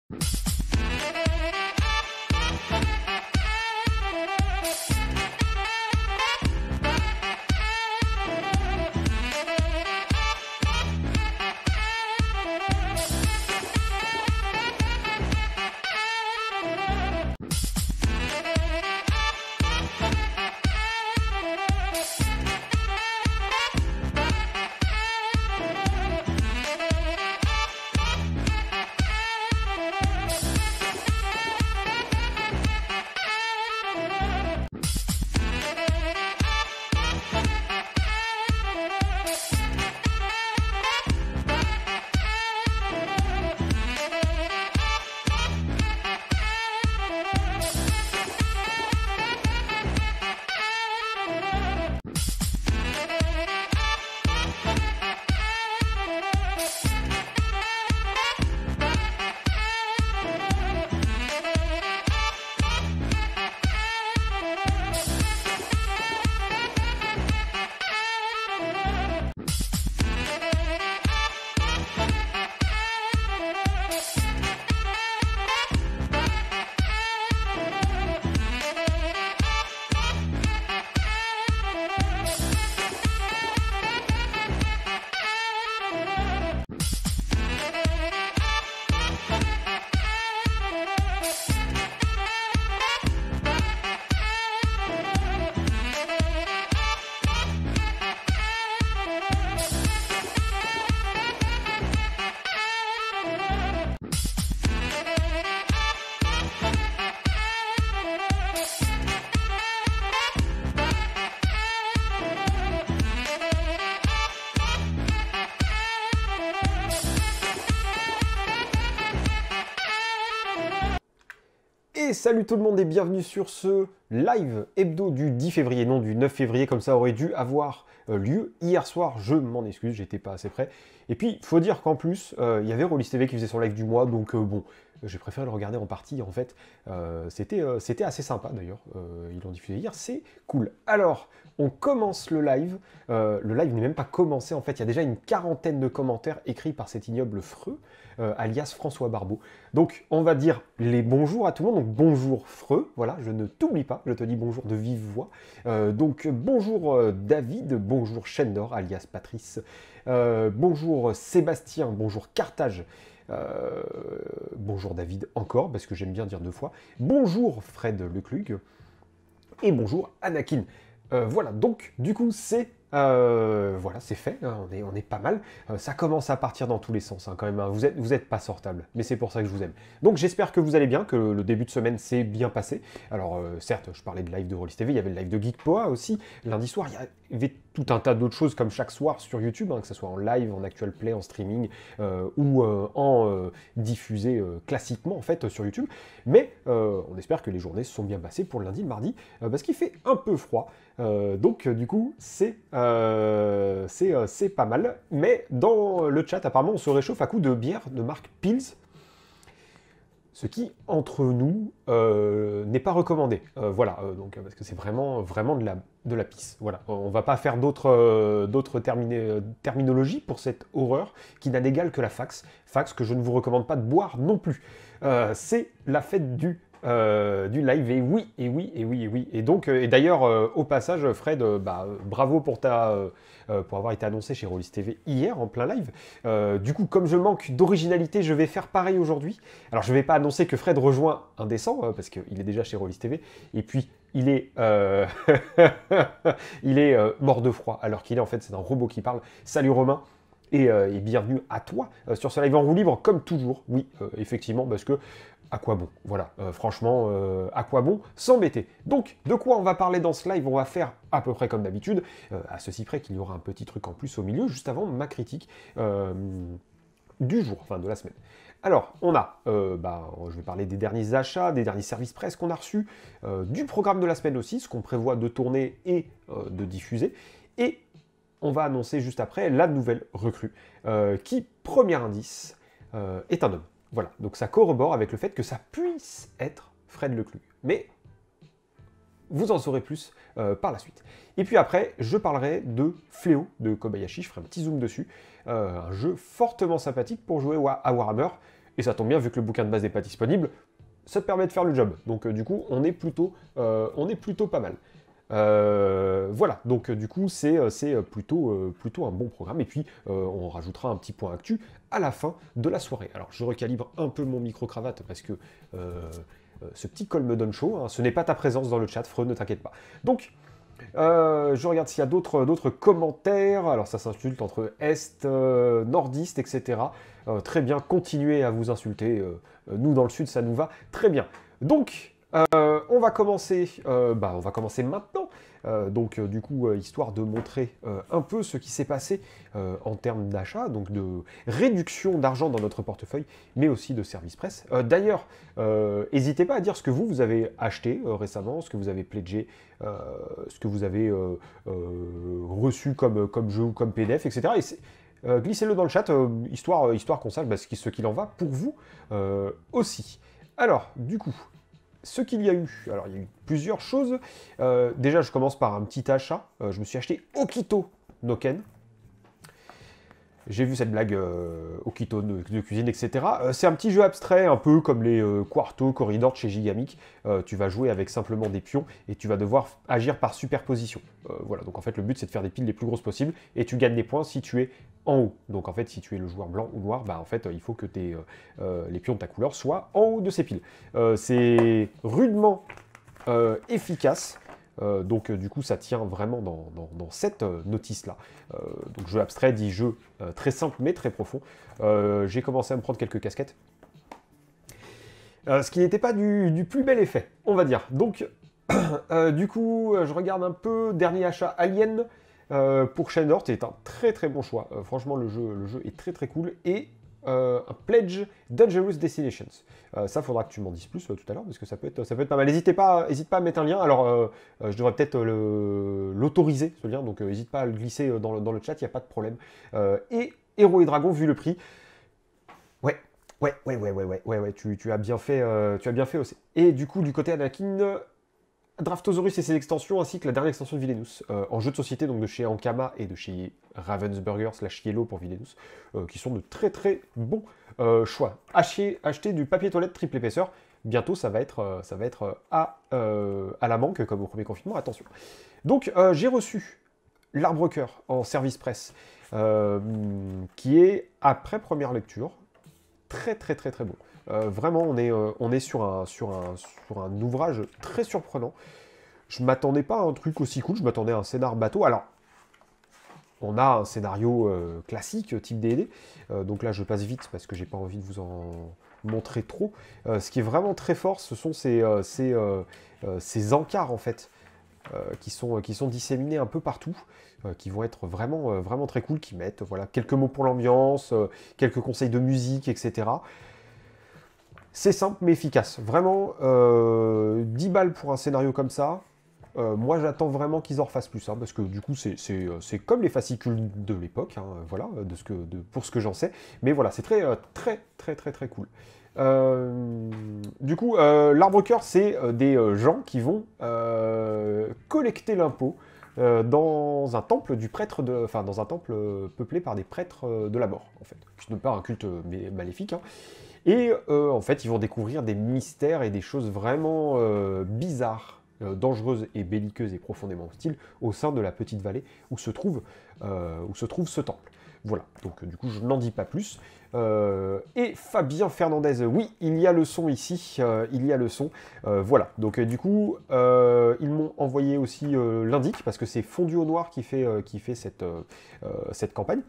Et salut tout le monde et bienvenue sur ce live hebdo du 10 février, non du 9 février comme ça aurait dû avoir lieu hier soir, je m'en excuse, j'étais pas assez près. Et puis, faut dire qu'en plus, il y avait Rollis TV qui faisait son live du mois, donc bon, j'ai préféré le regarder en partie en fait. C'était assez sympa d'ailleurs, ils l'ont diffusé hier, c'est cool. Alors, on commence le live n'est même pas commencé en fait, il y a déjà une quarantaine de commentaires écrits par cet ignoble Freux, alias François Barbeau. Donc, on va dire les bonjours à tout le monde, donc bonjour Freux, voilà, je ne t'oublie pas, je te dis bonjour de vive voix. Donc, bonjour David, bonjour Shendor, alias Patrice, bonjour Sébastien, bonjour Carthage, bonjour David encore, parce que j'aime bien dire deux fois, bonjour Fred Leclug, et bonjour Anakin. Voilà, donc du coup c'est voilà, c'est fait, hein, on est pas mal. Ça commence à partir dans tous les sens hein, quand même, hein. Vous êtes pas sortable, mais c'est pour ça que je vous aime. Donc j'espère que vous allez bien, que le début de semaine s'est bien passé. Alors certes, je parlais de live de Rollis TV, il y avait le live de Geekpoa aussi, lundi soir, il y avait tout un tas d'autres choses comme chaque soir sur YouTube, hein, que ce soit en live, en actual play, en streaming, ou en diffusé classiquement en fait sur YouTube. Mais on espère que les journées se sont bien passées pour le lundi, le mardi, parce qu'il fait un peu froid. Donc du coup c'est pas mal, mais dans le chat apparemment on se réchauffe à coups de bière de marque Pils, ce qui entre nous n'est pas recommandé. Voilà, donc parce que c'est vraiment de la pisse. Voilà, on va pas faire d'autres terminologies pour cette horreur qui n'a d'égal que la fax que je ne vous recommande pas de boire non plus. C'est la fête du live, et oui. Et donc, et d'ailleurs, au passage, Fred, bravo pour pour avoir été annoncé chez Rollis TV hier en plein live. Du coup, comme je manque d'originalité, je vais faire pareil aujourd'hui. Alors, je ne vais pas annoncer que Fred rejoint Indécent, parce qu'il est déjà chez Rollis TV, et puis il est, il est mort de froid, alors qu'il est en fait, c'est un robot qui parle. Salut Romain. Et bienvenue à toi sur ce live en roue libre, comme toujours. Oui, effectivement, parce que à quoi bon? Voilà, franchement, à quoi bon s'embêter? Donc, de quoi on va parler dans ce live? On va faire à peu près comme d'habitude, à ceci près qu'il y aura un petit truc en plus au milieu, juste avant ma critique du jour, enfin de la semaine. Alors, on a, je vais parler des derniers achats, des derniers services presse qu'on a reçus, du programme de la semaine aussi, ce qu'on prévoit de tourner et de diffuser, et on va annoncer juste après la nouvelle recrue, qui, premier indice, est un homme. Voilà, donc ça corrobore avec le fait que ça puisse être Fred Leclug. Mais vous en saurez plus par la suite. Et puis après, je parlerai de Fléau de Kobayashi, je ferai un petit zoom dessus. Un jeu fortement sympathique pour jouer à Warhammer. et ça tombe bien, vu que le bouquin de base n'est pas disponible, ça te permet de faire le job. Donc du coup, on est plutôt pas mal. Voilà, donc du coup, c'est plutôt un bon programme. Et puis, on rajoutera un petit point actu à la fin de la soirée. Alors, je recalibre un peu mon micro-cravate parce que ce petit col me donne chaud. Hein. Ce n'est pas ta présence dans le chat, Freud, ne t'inquiète pas. Donc, je regarde s'il y a d'autres commentaires. Alors, ça s'insulte entre Est, Nordiste, etc. Très bien, continuez à vous insulter. Nous, dans le Sud, ça nous va très bien. Donc, on va commencer maintenant. Du coup, histoire de montrer un peu ce qui s'est passé en termes d'achat, donc de réduction d'argent dans notre portefeuille, mais aussi de service presse. D'ailleurs, n'hésitez pas à dire ce que vous avez acheté récemment, ce que vous avez pledgé, ce que vous avez reçu comme jeu ou comme PDF, etc. Et glissez-le dans le chat, histoire qu'on sache ce qu'il en va pour vous aussi. Alors, du coup, ce qu'il y a eu, alors il y a eu plusieurs choses. Déjà, je commence par un petit achat. Je me suis acheté Okito no Ken. J'ai vu cette blague Okito de cuisine, etc. C'est un petit jeu abstrait, un peu comme les Quarto Corridor de chez Gigamic. Tu vas jouer avec simplement des pions et tu vas devoir agir par superposition. Voilà, donc en fait, le but, c'est de faire des piles les plus grosses possibles et tu gagnes des points si tu es en haut. Donc en fait, si tu es le joueur blanc ou noir, bah en fait, il faut que les pions de ta couleur soient en haut de ces piles. C'est rudement efficace. Du coup, ça tient vraiment dans cette notice-là. Donc, jeu abstrait dit jeu très simple mais très profond. J'ai commencé à me prendre quelques casquettes. Ce qui n'était pas du plus bel effet, on va dire. Donc, du coup, je regarde un peu. Dernier achat Alien pour Shendor. C'est un très très bon choix. Franchement, le jeu est très très cool. Et un pledge Dangerous Destinations. Ça, faudra que tu m'en dises plus tout à l'heure, parce que ça peut être pas mal. N'hésite pas à mettre un lien. Alors, je devrais peut-être l'autoriser, ce lien, donc n'hésite pas à le glisser dans le chat, il n'y a pas de problème. Et Héros et Dragons, vu le prix, ouais, tu as bien fait aussi. Et du coup, du côté Anakin, Draftosaurus et ses extensions, ainsi que la dernière extension de Villainous, en jeu de société, donc de chez Ankama et de chez Ravensburger / Yellow pour Villainous, qui sont de très très bons choix. Acheter du papier toilette triple épaisseur, bientôt ça va être à la manque, comme au premier confinement, attention. Donc j'ai reçu l'Arbre-Cœur en service presse, qui est, après première lecture, très très très très bon. Vraiment, on est sur un ouvrage très surprenant. Je m'attendais pas à un truc aussi cool, je m'attendais à un scénar bateau. Alors, on a un scénario classique, type D&D. Donc là, je passe vite parce que j'ai pas envie de vous en montrer trop. Ce qui est vraiment très fort, ce sont ces encarts, en fait, qui sont disséminés un peu partout, qui vont être vraiment très cool, qui mettent voilà, quelques mots pour l'ambiance, quelques conseils de musique, etc. C'est simple mais efficace. Vraiment, 10 balles pour un scénario comme ça. Moi, j'attends vraiment qu'ils en refassent plus, hein, parce que du coup, c'est comme les fascicules de l'époque, hein, voilà, pour ce que j'en sais. Mais voilà, c'est très cool. Du coup, l'Arbre-Cœur, c'est des gens qui vont collecter l'impôt dans un temple du prêtre, dans un temple peuplé par des prêtres de la mort, en fait. Ce n'est pas un culte maléfique, hein. Et en fait, ils vont découvrir des mystères et des choses vraiment bizarres, dangereuses et belliqueuses et profondément hostiles au sein de la petite vallée où se trouve ce temple. Voilà, donc du coup, je n'en dis pas plus. Et Fabien Fernandez, oui, il y a le son ici, il y a le son. Voilà, donc du coup, ils m'ont envoyé aussi l'indic, parce que c'est Fondu au Noir qui fait cette campagne.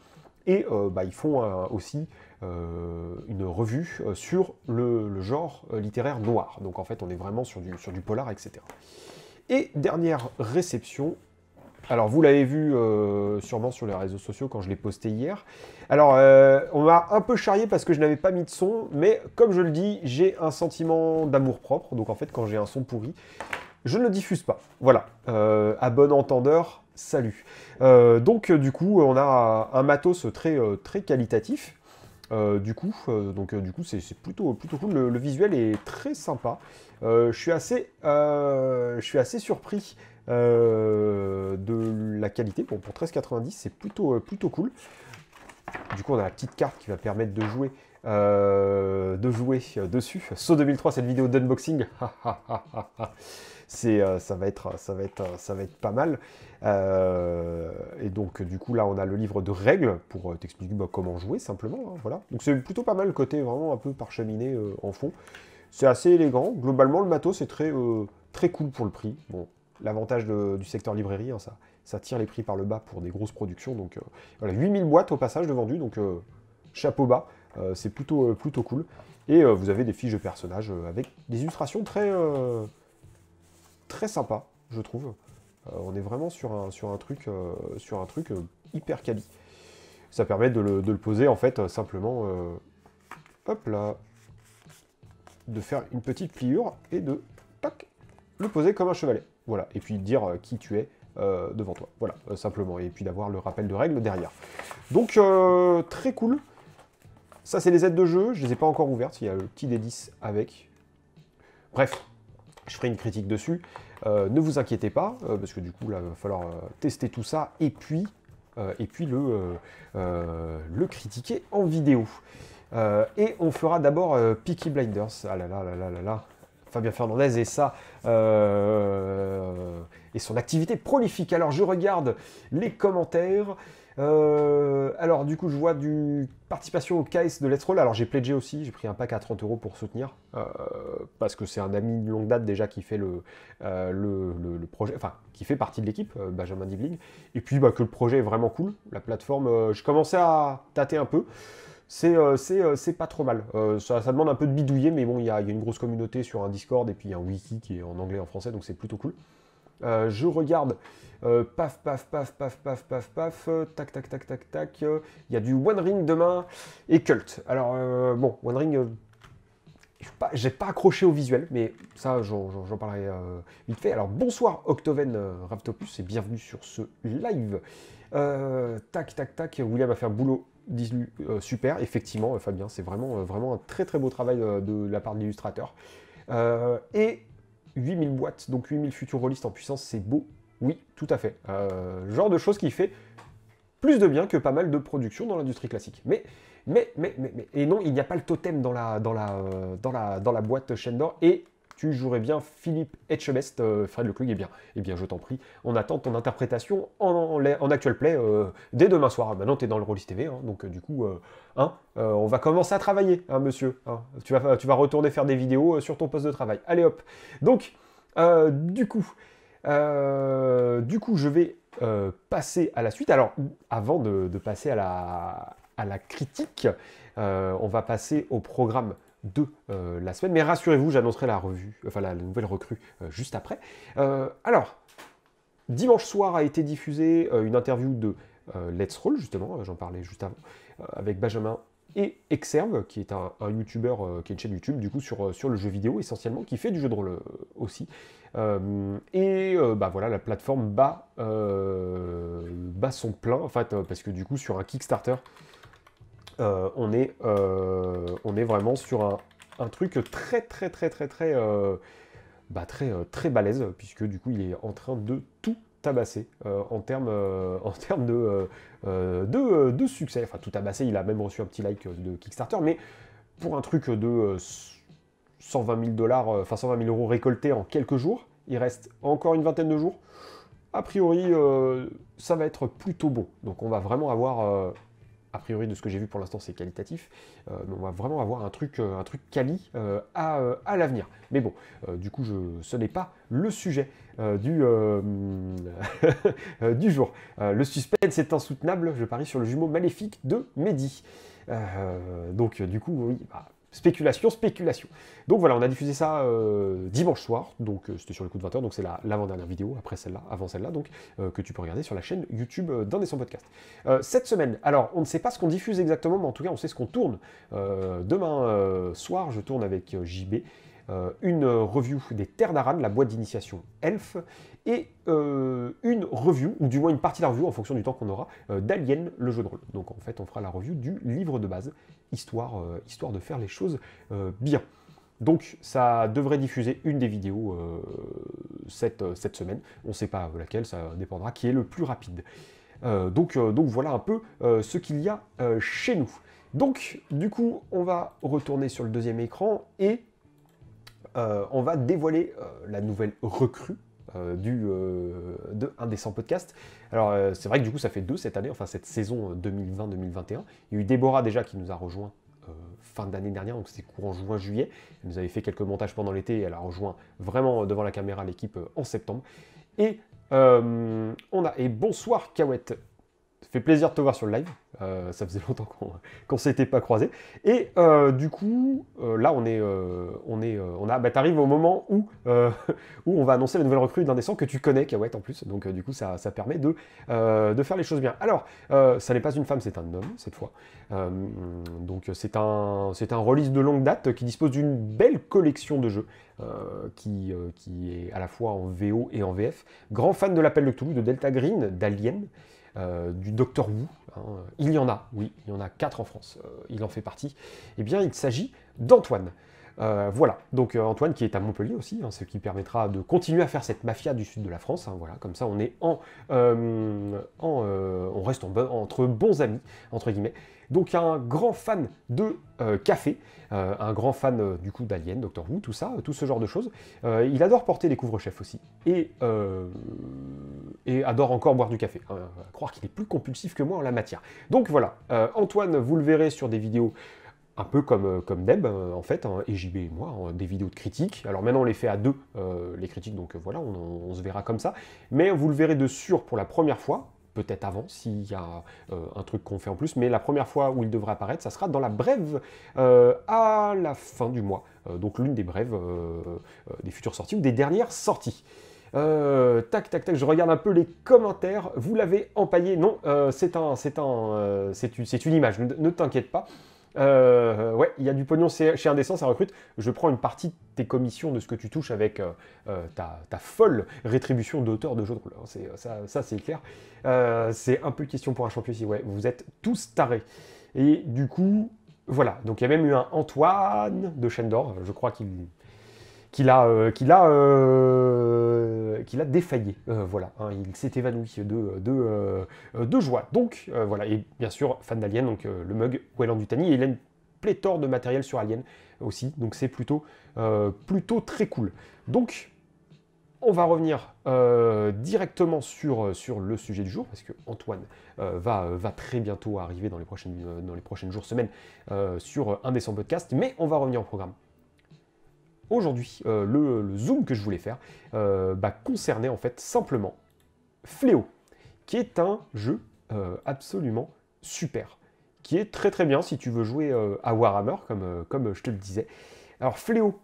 Et ils font aussi une revue sur le genre littéraire noir. Donc en fait, on est vraiment sur du polar, etc. Et dernière réception. Alors vous l'avez vu sûrement sur les réseaux sociaux quand je l'ai posté hier. Alors on m'a un peu charrié parce que je n'avais pas mis de son, mais comme je le dis, j'ai un sentiment d'amour-propre. Donc en fait, quand j'ai un son pourri, je ne le diffuse pas. Voilà, à bon entendeur, salut. Du coup, on a un matos très qualitatif. Du coup, c'est plutôt cool. Le visuel est très sympa. Je suis assez surpris de la qualité. Bon, pour 13,90, c'est plutôt cool. Du coup, on a la petite carte qui va permettre de jouer de jouer dessus. Saut 2003, cette vidéo d'unboxing, ça va être pas mal. Et donc du coup là on a le livre de règles pour t'expliquer comment jouer simplement, hein, voilà. Donc c'est plutôt pas mal, le côté vraiment un peu parcheminé en fond. C'est assez élégant. Globalement le matos c'est très cool pour le prix. Bon, l'avantage du secteur librairie, hein, ça tire les prix par le bas pour des grosses productions. Donc voilà, 8000 boîtes au passage de vendues, donc chapeau bas, c'est plutôt cool. Et vous avez des fiches de personnages avec des illustrations très sympas, je trouve. On est vraiment sur un truc hyper quali. Ça permet de le poser en fait simplement, hop là, de faire une petite pliure et de tac, le poser comme un chevalet. Voilà, et puis dire qui tu es devant toi. Voilà, simplement. Et puis d'avoir le rappel de règles derrière. Donc très cool. Ça c'est les aides de jeu, je les ai pas encore ouvertes, il y a le petit D10 avec. Bref, je ferai une critique dessus. Ne vous inquiétez pas, parce que du coup là il va falloir tester tout ça et puis le critiquer en vidéo. Et on fera d'abord Peaky Blinders. Ah là là là là là là. Fabien Fernandez et ça et son activité prolifique. Alors je regarde les commentaires. Alors du coup je vois du participation au KS de Let's Roll. Alors j'ai pledgé aussi, j'ai pris un pack à 30 € pour soutenir, parce que c'est un ami de longue date déjà qui fait le projet, enfin qui fait partie de l'équipe, Benjamin Dibling, et puis que le projet est vraiment cool. La plateforme, je commençais à tâter un peu. C'est pas trop mal. Ça demande un peu de bidouiller, mais bon, il y a une grosse communauté sur un Discord et puis un wiki qui est en anglais et en français, donc c'est plutôt cool. Je regarde, paf, paf, paf, paf, paf, paf, paf, tac, tac, tac, tac, tac. Il y a du One Ring demain et Cult. Alors, bon, One Ring, j'ai pas accroché au visuel, mais ça, j'en parlerai vite fait. Alors, bonsoir Octoven Ravtopus et bienvenue sur ce live. Tac, tac, tac. William a fait un boulot super, effectivement, Fabien, c'est vraiment un très très beau travail de la part de l'illustrateur. Et 8000 boîtes, donc 8000 futurs rôlistes en puissance, c'est beau, oui, tout à fait. Genre de choses qui fait plus de bien que pas mal de productions dans l'industrie classique. Et non, il n'y a pas le totem dans la boîte chaîne d'or, et tu jouerais bien Philippe Etchebest, Fred Leclug, eh bien je t'en prie, on attend ton interprétation en actual play dès demain soir. Maintenant tu es dans le Rollis TV, hein, donc du coup, on va commencer à travailler, hein, monsieur. Hein. Tu vas retourner faire des vidéos sur ton poste de travail. Allez hop. Donc, du coup, je vais passer à la suite. Alors, avant de passer à la critique, on va passer au programme de la semaine, mais rassurez-vous, j'annoncerai la revue, enfin la nouvelle recrue juste après. Alors, dimanche soir a été diffusée une interview de Let's Roll, justement, j'en parlais juste avant, avec Benjamin et Exerve, qui est un YouTuber, qui est une chaîne YouTube, du coup, sur le jeu vidéo essentiellement, qui fait du jeu de rôle aussi. Voilà, la plateforme bat son plein, en fait, parce que du coup, sur un Kickstarter, on est vraiment sur un truc très balèze, puisque du coup il est en train de tout tabasser en termes de succès. Enfin, tout tabasser, il a même reçu un petit like de Kickstarter, mais pour un truc de 120 000 $, enfin 120 000 € récoltés en quelques jours, il reste encore une vingtaine de jours. A priori, ça va être plutôt bon. Donc on va vraiment avoir... a priori, de ce que j'ai vu pour l'instant, c'est qualitatif. Mais on va vraiment avoir un truc quali à l'avenir. Mais bon, du coup, ce n'est pas le sujet du jour. Le suspense est insoutenable. Je parie sur le jumeau maléfique de Mehdi. Donc, du coup, oui, spéculation. Donc voilà, on a diffusé ça dimanche soir, donc c'était sur le coup de 20 h, donc c'est l'avant-dernière vidéo, après celle-là, avant celle-là, donc que tu peux regarder sur la chaîne YouTube d'un des 100 podcasts. Cette semaine, alors on ne sait pas ce qu'on diffuse exactement, mais en tout cas on sait ce qu'on tourne. Demain soir, je tourne avec JB une review des Terres d'Aran, la boîte d'initiation Elf, et une review, ou du moins une partie de la review, en fonction du temps qu'on aura, d'Alien, le jeu de rôle. Donc en fait, on fera la review du livre de base, histoire de faire les choses bien. Donc ça devrait diffuser une des vidéos cette semaine. On ne sait pas laquelle, ça dépendra qui est le plus rapide. Donc voilà un peu ce qu'il y a chez nous. Donc, du coup, on va retourner sur le deuxième écran et on va dévoiler la nouvelle recrue de Indécent Podcast. Alors, c'est vrai que du coup, ça fait 2 cette année, enfin cette saison 2020-2021. Il y a eu Déborah déjà qui nous a rejoint fin d'année dernière, donc c'était courant juin-juillet. Elle nous avait fait quelques montages pendant l'été et elle a rejoint vraiment devant la caméra l'équipe en septembre. Et on a... Et bonsoir Kawet, ça fait plaisir de te voir sur le live. Ça faisait longtemps qu'on s'était pas croisés. Et du coup, là, t'arrives au moment où, où on va annoncer la nouvelle recrue d'Indécent que tu connais, Kawet, en plus. Donc, du coup, ça permet de faire les choses bien. Alors, ça n'est pas une femme, c'est un homme, cette fois. Donc, c'est un release de longue date qui dispose d'une belle collection de jeux. Qui est à la fois en VO et en VF. Grand fan de l'Appel de Cthulhu, de Delta Green, d'Alien, du Docteur Who. Hein. Il y en a, oui, il y en a 4 en France, il en fait partie. Eh bien, il s'agit d'Antoine. Voilà, donc Antoine qui est à Montpellier aussi, hein, ce qui permettra de continuer à faire cette mafia du sud de la France. Hein, voilà, comme ça on est on reste entre bons amis, entre guillemets. Donc un grand fan de café, un grand fan du coup d'Alien, Doctor Who, tout ça, tout ce genre de choses. Il adore porter des couvre-chefs aussi. Et adore encore boire du café. Croire qu'il est plus compulsif que moi en la matière. Donc voilà, Antoine, vous le verrez sur des vidéos un peu comme Deb, en fait, hein, et JB et moi, hein, des vidéos de critiques. Alors maintenant, on les fait à 2, les critiques, donc voilà, on se verra comme ça. Mais vous le verrez de sûr pour la première fois, peut-être avant, s'il y a un truc qu'on fait en plus, mais la première fois où il devra apparaître, ça sera dans la brève à la fin du mois. Donc l'une des brèves des futures sorties ou des dernières sorties. Tac, tac, tac, je regarde un peu les commentaires. Vous l'avez empaillé? Non, c'est une image, ne t'inquiète pas. Ouais, il y a du pognon chez Indécent, ça recrute. Je prends une partie de tes commissions, de ce que tu touches avec ta folle rétribution d'auteur de jeux de rôle. Ça c'est clair. C'est un peu question pour un champion ici. Ouais, vous êtes tous tarés. Et du coup, voilà. Donc il y a même eu un Antoine de Chaîne d'Or. Je crois qu'il a défaillé. Voilà, hein, il s'est évanoui de joie. Donc voilà, et bien sûr, fan d'Alien, donc le mug Wayland Yutani, et il a une pléthore de matériel sur Alien aussi, donc c'est plutôt très cool. Donc, on va revenir directement sur le sujet du jour, parce que Antoine va très bientôt arriver dans les prochains jours, semaines, sur Indécent Podcast, mais on va revenir au programme. Aujourd'hui, le zoom que je voulais faire concernait en fait simplement Fléau, qui est un jeu absolument super, qui est très très bien si tu veux jouer à Warhammer, comme je te le disais. Alors Fléau,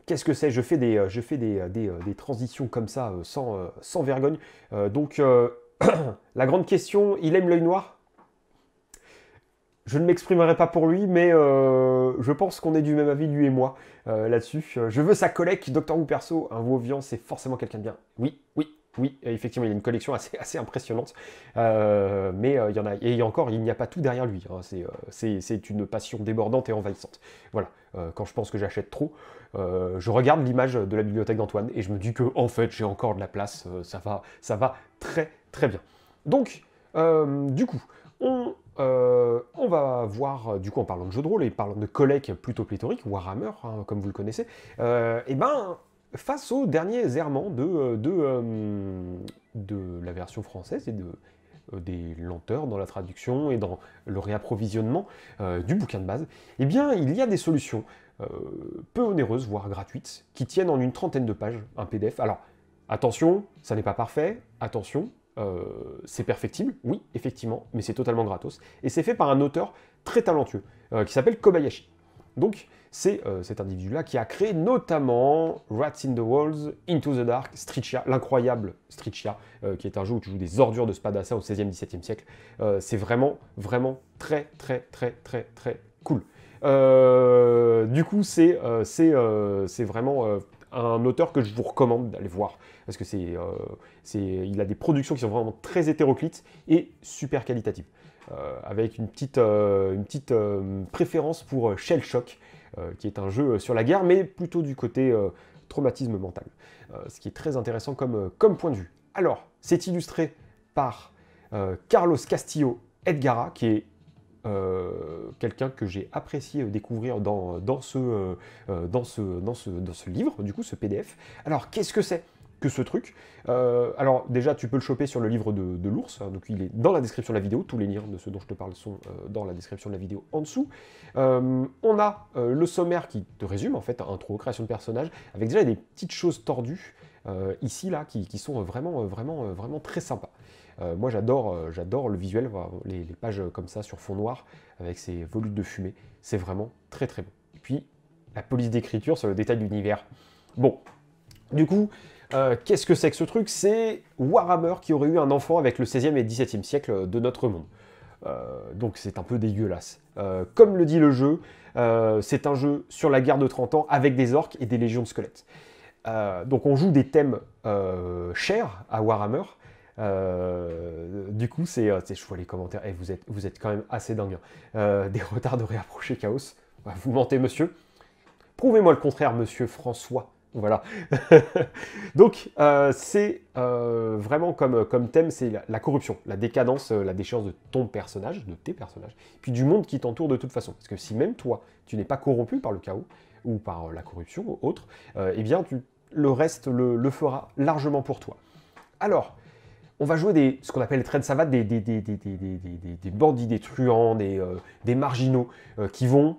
qu'est-ce que c'est? Je fais des transitions comme ça, sans vergogne. Donc, la grande question, il aime l'œil noir? Je ne m'exprimerai pas pour lui, mais je pense qu'on est du même avis, lui et moi, là-dessus. Je veux sa collecte, Doctor Who perso, un Whovian, c'est forcément quelqu'un de bien. Oui, oui, oui, effectivement, il y a une collection assez impressionnante. Mais il y en a, et encore, il n'y a pas tout derrière lui. Hein, c'est une passion débordante et envahissante. Voilà, quand je pense que j'achète trop, je regarde l'image de la bibliothèque d'Antoine et je me dis que, en fait, j'ai encore de la place, ça va très, très bien. Donc, du coup, on va voir, du coup, en parlant de jeux de rôle et parlant de collecte plutôt pléthorique, Warhammer, hein, comme vous le connaissez, et ben, face aux derniers errements de la version française et des lenteurs dans la traduction et dans le réapprovisionnement du bouquin de base, eh bien, il y a des solutions peu onéreuses, voire gratuites, qui tiennent en une trentaine de pages, un PDF. Alors, attention, ça n'est pas parfait, attention, c'est perfectible, oui, effectivement, mais c'est totalement gratos. Et c'est fait par un auteur très talentueux, qui s'appelle Kobayashi. Donc, c'est cet individu-là qui a créé notamment Rats in the Walls, Into the Dark, Strichia, l'incroyable Strichia, qui est un jeu où tu joues des ordures de Spadassa au 16e, 17e siècle. C'est vraiment, vraiment très, très, très, très, très cool. Du coup, c'est vraiment un auteur que je vous recommande d'aller voir, parce que il a des productions qui sont vraiment très hétéroclites et super qualitatives, avec une petite préférence pour Shell Shock, qui est un jeu sur la guerre, mais plutôt du côté traumatisme mental, ce qui est très intéressant comme point de vue. Alors, c'est illustré par Carlos Castillo Edgara, qui est quelqu'un que j'ai apprécié découvrir dans ce livre, du coup, ce PDF. Alors, qu'est-ce que c'est que ce truc? Alors, déjà, tu peux le choper sur le livre de l'ours, hein, donc il est dans la description de la vidéo. Tous les liens de ce dont je te parle sont dans la description de la vidéo en dessous. On a le sommaire qui te résume, en fait, intro, création de personnages, avec déjà des petites choses tordues, ici, là, qui sont vraiment très sympas. Moi, j'adore le visuel, les pages comme ça sur fond noir, avec ces volutes de fumée. C'est vraiment très très bon. Et puis, la police d'écriture sur le détail de l'univers. Bon, du coup, qu'est-ce que c'est que ce truc? C'est Warhammer qui aurait eu un enfant avec le 16e et 17e siècle de notre monde. Donc c'est un peu dégueulasse. Comme le dit le jeu, c'est un jeu sur la guerre de 30 ans avec des orques et des légions de squelettes. Donc on joue des thèmes chers à Warhammer. Du coup, je vois les commentaires, et vous êtes quand même assez dingue. Des retards de réapprocher Chaos. Vous mentez, monsieur. Prouvez-moi le contraire, monsieur François. Voilà. Donc, c'est vraiment comme thème, c'est la corruption, la décadence, la déchéance de ton personnage, de tes personnages, puis du monde qui t'entoure de toute façon. Parce que si même toi, tu n'es pas corrompu par le chaos, ou par la corruption ou autre, eh bien, le reste le fera largement pour toi. Alors, on va jouer ce qu'on appelle les traînes savates, des bandits, des truands, des marginaux, qui vont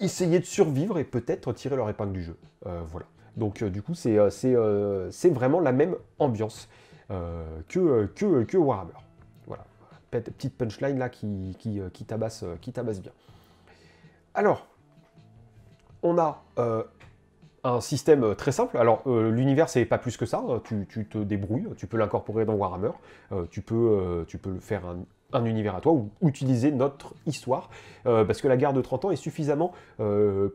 essayer de survivre et peut-être tirer leur épingle du jeu. Voilà. Donc du coup, c'est vraiment la même ambiance que Warhammer. Voilà. Petite punchline là qui tabasse bien. Alors, on a un système très simple. Alors, l'univers, c'est pas plus que ça. Tu te débrouilles, tu peux l'incorporer dans Warhammer. Tu peux le faire un univers à toi ou utiliser notre histoire, parce que la guerre de 30 ans est suffisamment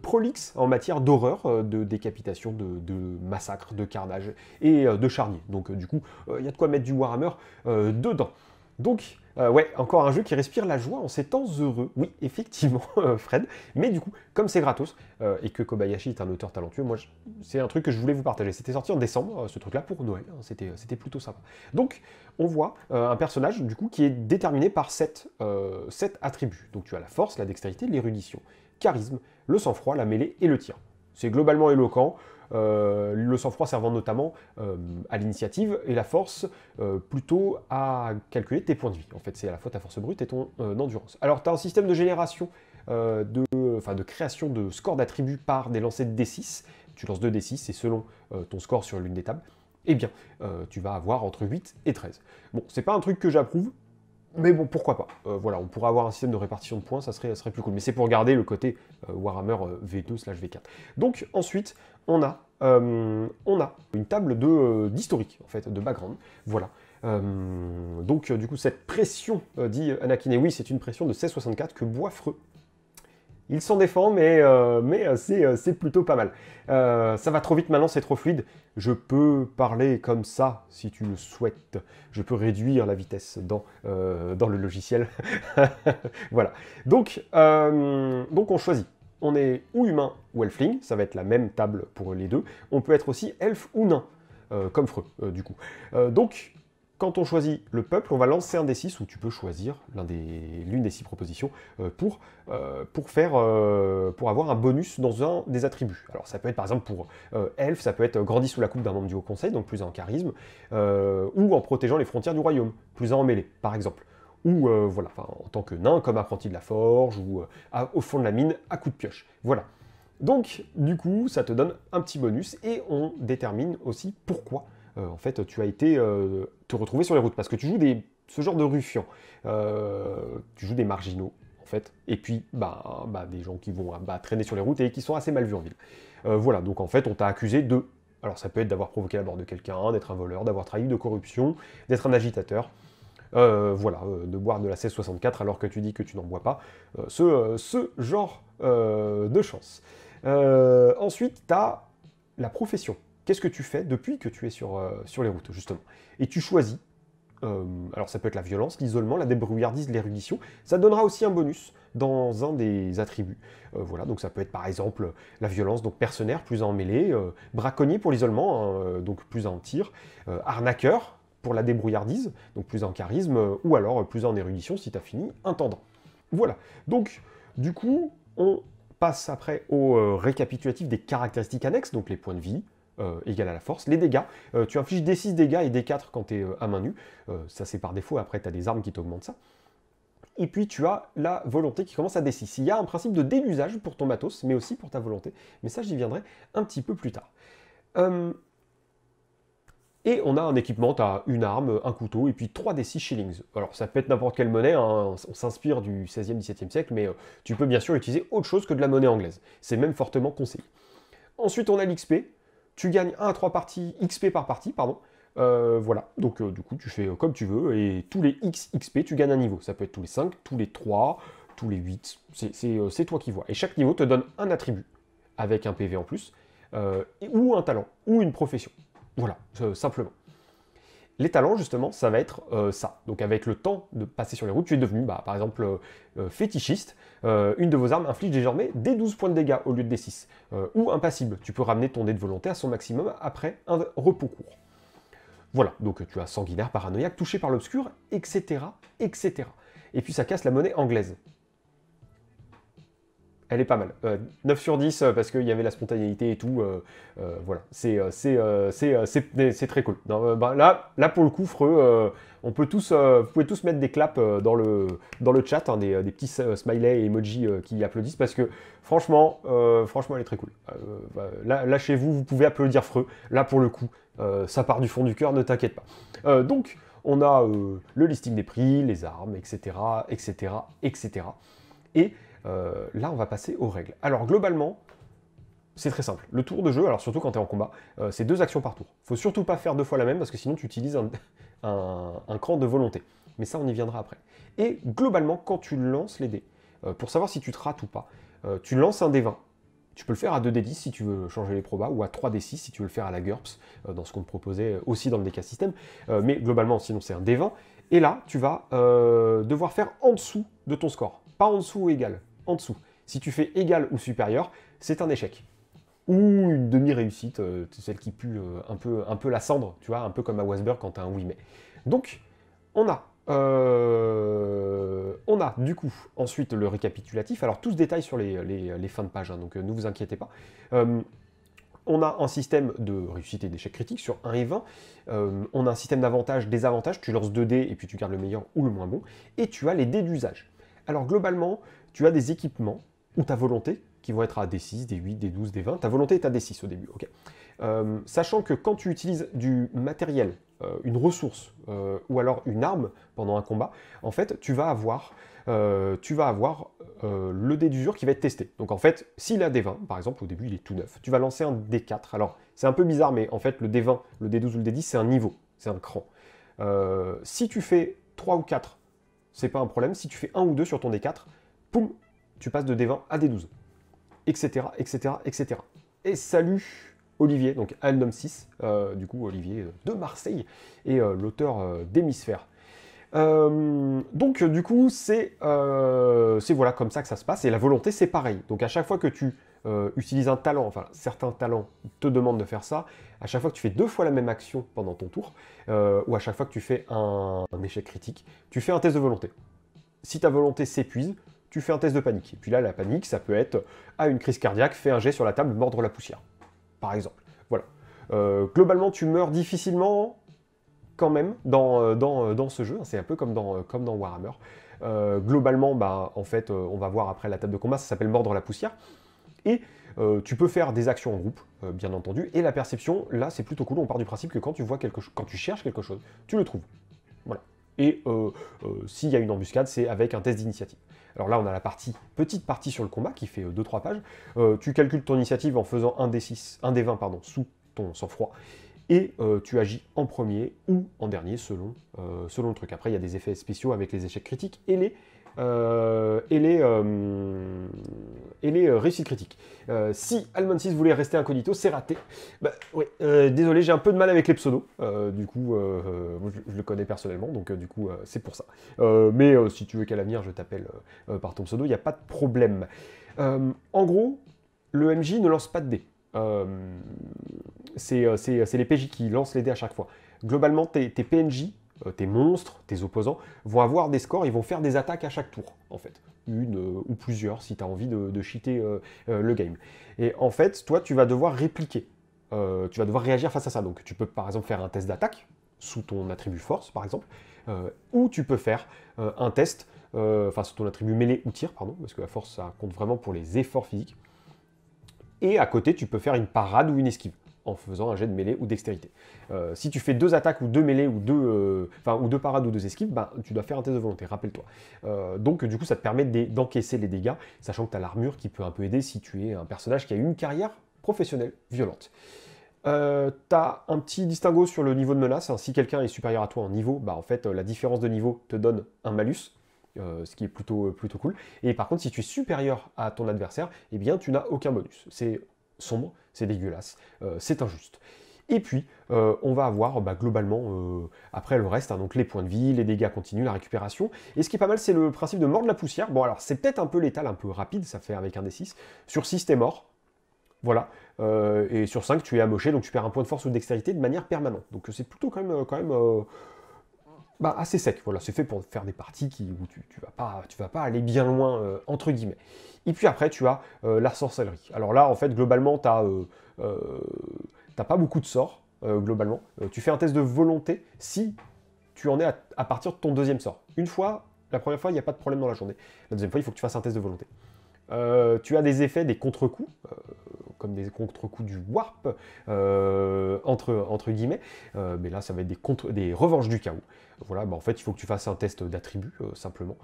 prolixe en matière d'horreur, de décapitation, de massacre, de carnage et de charnier. Donc du coup, il y a de quoi mettre du Warhammer dedans. Donc, ouais, encore un jeu qui respire la joie en ces temps heureux. Oui, effectivement, Fred. Mais du coup, comme c'est gratos, et que Kobayashi est un auteur talentueux, moi, c'est un truc que je voulais vous partager. C'était sorti en décembre, ce truc-là, pour Noël. Hein, c'était plutôt sympa. Donc, on voit un personnage, du coup, qui est déterminé par 7 attributs. Donc, tu as la force, la dextérité, l'érudition, charisme, le sang-froid, la mêlée et le tir. C'est globalement éloquent. Le sang-froid servant notamment à l'initiative et la force plutôt à calculer tes points de vie. En fait, c'est à la fois ta force brute et ton endurance. Alors, tu as un système de génération, de création de score d'attributs par des lancers de D6. Tu lances 2 D6 et selon ton score sur l'une des tables, eh bien, tu vas avoir entre 8 et 13. Bon, c'est pas un truc que j'approuve, mais bon, pourquoi pas. Voilà, on pourrait avoir un système de répartition de points, ça serait plus cool. Mais c'est pour garder le côté Warhammer V2/V4. Donc ensuite, on a une table d'historique, en fait, de background. Voilà. Donc du coup, cette pression, dit Anakin, et oui, c'est une pression de 1664 que Boisfreux. Il s'en défend, mais c'est plutôt pas mal. Ça va trop vite maintenant, c'est trop fluide. Je peux parler comme ça, si tu le souhaites. Je peux réduire la vitesse dans le logiciel. Voilà. Donc, on choisit. On est ou humain ou elfling, ça va être la même table pour les deux. On peut être aussi elfe ou nain, comme Freux, du coup. Donc, quand on choisit le peuple, on va lancer un D6 où tu peux choisir l'une des 6 propositions pour avoir un bonus dans un des attributs. Alors ça peut être par exemple pour elfe, ça peut être grandi sous la coupe d'un membre du Haut Conseil, donc plus 1 en charisme, ou en protégeant les frontières du royaume, plus 1 en mêlée, par exemple. Ou voilà, en tant que nain, comme apprenti de la forge, ou au fond de la mine, à coup de pioche. Voilà. Donc, du coup, ça te donne un petit bonus, et on détermine aussi pourquoi en fait, tu as été te retrouver sur les routes, parce que tu joues ce genre de ruffians, tu joues des marginaux, en fait, et puis des gens qui vont traîner sur les routes et qui sont assez mal vus en ville. Voilà, donc en fait, on t'a accusé de... Alors ça peut être d'avoir provoqué la mort de quelqu'un, d'être un voleur, d'avoir trahi, de corruption, d'être un agitateur, voilà, de boire de la 1664 alors que tu dis que tu n'en bois pas, ce genre de chance. Ensuite, tu as la profession. Qu'est-ce que tu fais depuis que tu es sur les routes, justement? Et tu choisis, alors ça peut être la violence, l'isolement, la débrouillardise, l'érudition. Ça donnera aussi un bonus dans un des attributs. Voilà, donc ça peut être par exemple la violence, donc mercenaire, plus 1 en mêlée, braconnier pour l'isolement, hein, donc plus 1 en tir, arnaqueur, pour la débrouillardise, donc plus en charisme, ou alors plus en érudition si tu as fini intendant. Voilà, donc du coup, on passe après au récapitulatif des caractéristiques annexes, donc les points de vie, égal à la force, les dégâts. Tu infliges D6 dégâts et D4 quand tu es à main nue, ça c'est par défaut, après tu as des armes qui t'augmentent ça. Et puis tu as la volonté qui commence à D6. Il y a un principe de dé d'usage pour ton matos, mais aussi pour ta volonté, mais ça j'y viendrai un petit peu plus tard. Et on a un équipement, tu as une arme, un couteau, et puis 3d6 shillings. Alors ça peut être n'importe quelle monnaie, hein, on s'inspire du 16e, 17e siècle, mais tu peux bien sûr utiliser autre chose que de la monnaie anglaise. C'est même fortement conseillé. Ensuite on a l'XP, tu gagnes 1 à 3 parties, XP par partie, pardon. Voilà, donc du coup tu fais comme tu veux, et tous les X XP tu gagnes un niveau. Ça peut être tous les 5, tous les 3, tous les 8, c'est toi qui vois. Et chaque niveau te donne un attribut, avec un PV en plus, ou un talent, ou une profession. Voilà, simplement. Les talents, justement, ça va être ça. Donc avec le temps de passer sur les routes, tu es devenu, par exemple, fétichiste. Une de vos armes inflige désormais des 12 points de dégâts au lieu de des 6. Ou impassible, tu peux ramener ton dé de volonté à son maximum après un repos court. Voilà, donc tu as sanguinaire, paranoïaque, touché par l'obscur, etc., etc. Et puis ça casse la monnaie anglaise. Elle est pas mal. 9 sur 10 parce qu'il y avait la spontanéité et tout. Voilà, c'est très cool. Non, là, pour le coup, Freux, on peut tous, vous pouvez tous mettre des claps dans le chat, hein, des petits smileys et emojis qui applaudissent parce que franchement, elle est très cool. Là, chez vous, vous pouvez applaudir Freux. Là, pour le coup, ça part du fond du cœur, ne t'inquiète pas. Donc, on a le listing des prix, les armes, etc., etc., etc. Et là, on va passer aux règles. Alors, globalement, c'est très simple. Le tour de jeu, alors surtout quand tu es en combat, c'est 2 actions par tour. Faut surtout pas faire 2 fois la même, parce que sinon tu utilises un cran de volonté. Mais ça, on y viendra après. Et globalement, quand tu lances les dés, pour savoir si tu te rates ou pas, tu lances un dé 20. Tu peux le faire à 2d10 si tu veux changer les probas, ou à 3d6 si tu veux le faire à la GURPS, dans ce qu'on te proposait aussi dans le DK System. Mais globalement, sinon c'est un D20. Et là, tu vas devoir faire en dessous de ton score. Pas en dessous ou égal, en dessous. Si tu fais égal ou supérieur, c'est un échec. Ou une demi-réussite, celle qui pue un peu la cendre, tu vois, un peu comme à Wasberg quand tu as un oui mais. Donc, on a du coup ensuite le récapitulatif. Alors tout se détaille sur les fins de page, hein, donc ne vous inquiétez pas. On a un système de réussite et d'échec critique sur 1 et 20. On a un système d'avantages, désavantages. Tu lances 2 dés et puis tu gardes le meilleur ou le moins bon. Et tu as les dés d'usage. Alors globalement, tu as des équipements ou ta volonté qui vont être à D6, D8, D12, D20. Ta volonté est à D6 au début, ok. Sachant que quand tu utilises du matériel, une ressource ou alors une arme pendant un combat, en fait, tu vas avoir le dé d'usure qui va être testé. Donc en fait, s'il a D20, par exemple, au début il est tout neuf, tu vas lancer un D4. Alors c'est un peu bizarre, mais en fait le D20, le D12 ou le D10, c'est un niveau, c'est un cran. Si tu fais 3 ou 4, c'est pas un problème. Si tu fais 1 ou 2 sur ton D4, poum, tu passes de D20 à D12. Etc, etc, etc. Et salut Olivier, donc Alnom 6, du coup Olivier de Marseille, et l'auteur d'Hémisphère. Donc du coup, c'est voilà comme ça que ça se passe, et la volonté c'est pareil. Donc à chaque fois que tu utilises un talent, enfin certains talents te demandent de faire ça, à chaque fois que tu fais 2 fois la même action pendant ton tour, ou à chaque fois que tu fais un échec critique, tu fais un test de volonté. Si ta volonté s'épuise, tu fais un test de panique. Et puis là, la panique, ça peut être à une crise cardiaque, fais un jet sur la table, mordre la poussière, par exemple. Voilà. Globalement, tu meurs difficilement quand même dans ce jeu. C'est un peu comme dans Warhammer. Globalement, en fait, on va voir après la table de combat, ça s'appelle mordre la poussière. Et tu peux faire des actions en groupe, bien entendu. Et la perception, là, c'est plutôt cool. On part du principe que quand tu vois quelque chose, quand tu cherches quelque chose, tu le trouves. Voilà. Et s'il y a une embuscade, c'est avec un test d'initiative. Alors là, on a la petite partie sur le combat qui fait 2-3 pages. Tu calcules ton initiative en faisant un D20 pardon, sous ton sang-froid. Et tu agis en premier ou en dernier selon le truc. Après, il y a des effets spéciaux avec les échecs critiques et les réussites critiques. Si Almond 6 voulait rester incognito, c'est raté. Ouais, désolé, j'ai un peu de mal avec les pseudos. Du coup, je le connais personnellement, donc du coup, c'est pour ça. Mais si tu veux qu'à l'avenir, je t'appelle par ton pseudo, il n'y a pas de problème. En gros, le MJ ne lance pas de dés. C'est les PJ qui lancent les dés à chaque fois. globalement, tes PNJ, tes monstres, tes opposants, vont avoir des scores, ils vont faire des attaques à chaque tour, en fait. Une ou plusieurs, si tu as envie de cheater le game. Et en fait, toi, tu vas devoir répliquer. Tu vas devoir réagir face à ça. Donc, tu peux, par exemple, faire un test d'attaque, sous ton attribut force, par exemple, ou tu peux faire un test, sous ton attribut mêlée ou tir, pardon, parce que la force, ça compte vraiment pour les efforts physiques. Et à côté, tu peux faire une parade ou une esquive, en faisant un jet de mêlée ou dextérité. Si tu fais 2 attaques ou 2 mêlées ou 2 parades ou 2 esquives, bah, tu dois faire un test de volonté, rappelle-toi. Donc du coup, ça te permet d'encaisser les dégâts, sachant que tu as l'armure qui peut un peu aider si tu es un personnage qui a une carrière professionnelle violente. Tu as un petit distinguo sur le niveau de menace. Hein. Si quelqu'un est supérieur à toi en niveau, bah, en fait, la différence de niveau te donne un malus. Ce qui est plutôt cool. Et par contre, si tu es supérieur à ton adversaire, eh bien, tu n'as aucun bonus. C'est sombre, c'est dégueulasse, c'est injuste. Et puis, on va avoir globalement, après le reste, hein, donc les points de vie, les dégâts continus, la récupération. Et ce qui est pas mal, c'est le principe de mordre la poussière. Bon, alors, c'est peut-être un peu létal, un peu rapide, ça fait avec un D6. Sur 6, t'es mort. Voilà. Et sur 5, tu es amoché, donc tu perds un point de force ou de dextérité de manière permanente. Donc c'est plutôt quand même assez sec. Voilà, c'est fait pour faire des parties où tu vas pas aller bien loin, entre guillemets. Et puis après, tu as la sorcellerie. Alors là, en fait, globalement, t'as pas beaucoup de sorts, globalement. Tu fais un test de volonté si tu en es à partir de ton deuxième sort. La première fois, il n'y a pas de problème dans la journée. La deuxième fois, il faut que tu fasses un test de volonté. Tu as des effets, des contre-coups, comme des contre-coups du warp, entre guillemets, mais là ça va être des revanches du chaos. Voilà, en fait il faut que tu fasses un test d'attribut, simplement,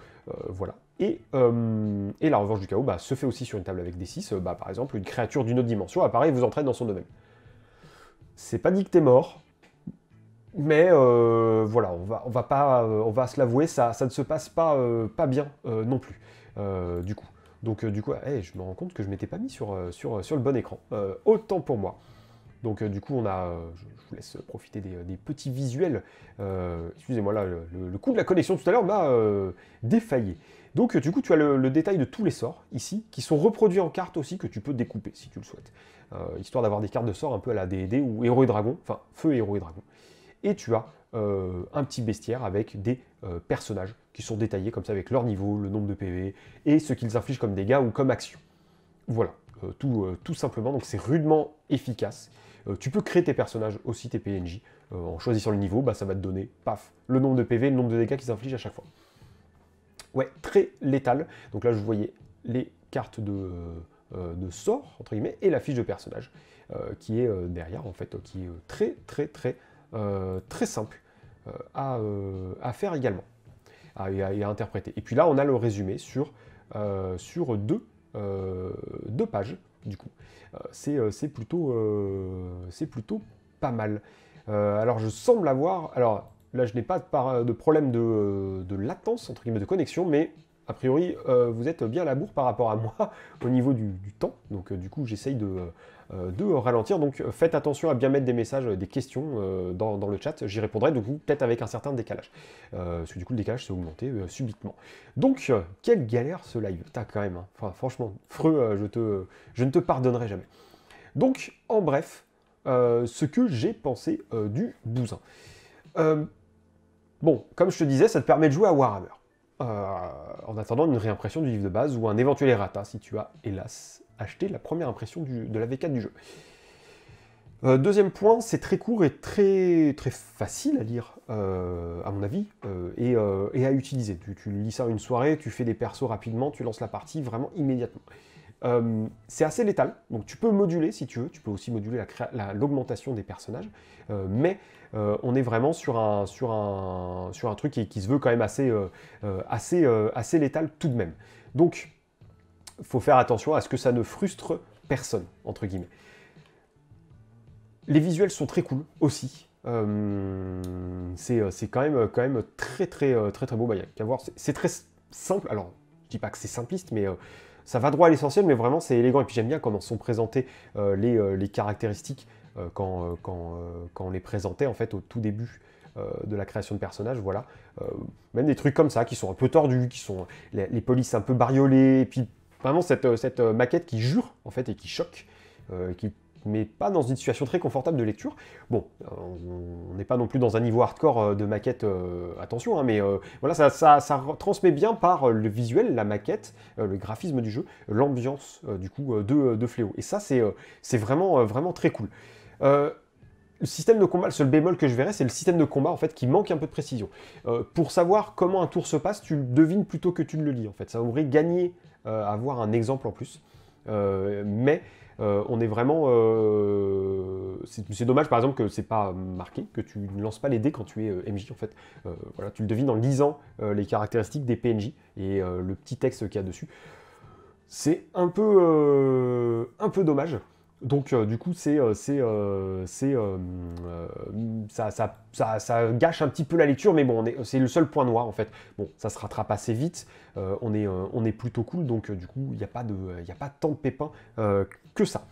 voilà. Et la revanche du chaos se fait aussi sur une table avec des 6, par exemple une créature d'une autre dimension apparaît et vous entraîne dans son domaine. C'est pas dit que t'es mort, mais voilà, on va se l'avouer, ça ne se passe pas bien non plus, du coup. Donc du coup, je me rends compte que je ne m'étais pas mis sur le bon écran. Autant pour moi. Donc du coup, je vous laisse profiter des petits visuels. Excusez-moi, là, le coup de la connexion tout à l'heure m'a défaillé. Donc du coup, tu as le détail de tous les sorts, ici, qui sont reproduits en cartes aussi, que tu peux découper, si tu le souhaites. Histoire d'avoir des cartes de sorts un peu à la D&D ou Héros et Dragons, enfin, Feu et Héros et Dragons. Et tu as un petit bestiaire avec des personnages qui sont détaillés comme ça avec leur niveau, le nombre de PV et ce qu'ils infligent comme dégâts ou comme action. Voilà, tout simplement, donc c'est rudement efficace. Tu peux créer tes personnages aussi, tes PNJ, en choisissant le niveau, ça va te donner, paf, le nombre de PV, le nombre de dégâts qu'ils infligent à chaque fois. Ouais, très létal. Donc là, je voyais les cartes de sorts, entre guillemets, et la fiche de personnage, qui est derrière, en fait, qui est très simple à faire également, et à interpréter. Et puis là, on a le résumé sur 2 pages, du coup. C'est plutôt pas mal. Alors, je semble avoir... Alors, là, je n'ai pas de problème de latence, entre guillemets, de connexion, mais a priori, vous êtes bien à la bourre par rapport à moi au niveau du temps. Donc, du coup, j'essaye de ralentir. Donc, faites attention à bien mettre des messages, des questions dans le chat. J'y répondrai, donc peut-être avec un certain décalage. Parce que du coup, le décalage s'est augmenté subitement. Donc, quelle galère ce live. T'as quand même, hein. Enfin, franchement, Freux, je ne te pardonnerai jamais. Donc, en bref, ce que j'ai pensé du bousin. Bon, comme je te disais, ça te permet de jouer à Warhammer. En attendant une réimpression du livre de base ou un éventuel errata si tu as, hélas, acheté la première impression de la V4 du jeu. Deuxième point, c'est très court et très facile à lire, à mon avis, et à utiliser. Tu lis ça une soirée, tu fais des persos rapidement, tu lances la partie vraiment immédiatement. C'est assez létal, donc tu peux moduler si tu veux, tu peux aussi moduler l'augmentation des personnages, mais on est vraiment sur un truc qui se veut quand même assez létal tout de même. Donc, il faut faire attention à ce que ça ne frustre personne, entre guillemets. Les visuels sont très cool aussi. C'est quand même très beau. Il y a qu'à voir. C'est très simple. Alors, je dis pas que c'est simpliste, mais ça va droit à l'essentiel, mais vraiment c'est élégant. Et puis j'aime bien comment sont présentées les caractéristiques quand on les présentait en fait au tout début de la création de personnages. Voilà. Même des trucs comme ça qui sont un peu tordus, qui sont les polices un peu bariolées, et puis vraiment cette maquette qui jure en fait et qui choque, qui mais pas dans une situation très confortable de lecture. Bon, on n'est pas non plus dans un niveau hardcore de maquette, attention, hein, mais voilà, ça transmet bien par le visuel, la maquette, le graphisme du jeu, l'ambiance du coup de Fléau. Et ça, c'est vraiment, vraiment très cool. Le système de combat, le seul bémol que je verrais, c'est le système de combat en fait qui manque un peu de précision. Pour savoir comment un tour se passe, tu le devines plutôt que tu ne le lis en fait. Ça aurait gagné à avoir un exemple en plus. Mais on est vraiment... c'est dommage par exemple que c'est pas marqué, que tu ne lances pas les dés quand tu es MJ en fait. Voilà, tu le devines en lisant les caractéristiques des PNJ et le petit texte qu'il y a dessus. C'est un peu dommage. Donc du coup, ça gâche un petit peu la lecture, mais bon, c'est le seul point noir en fait. Bon, ça se rattrape assez vite, on est plutôt cool, donc du coup, il n'y a pas tant de pépins que ça.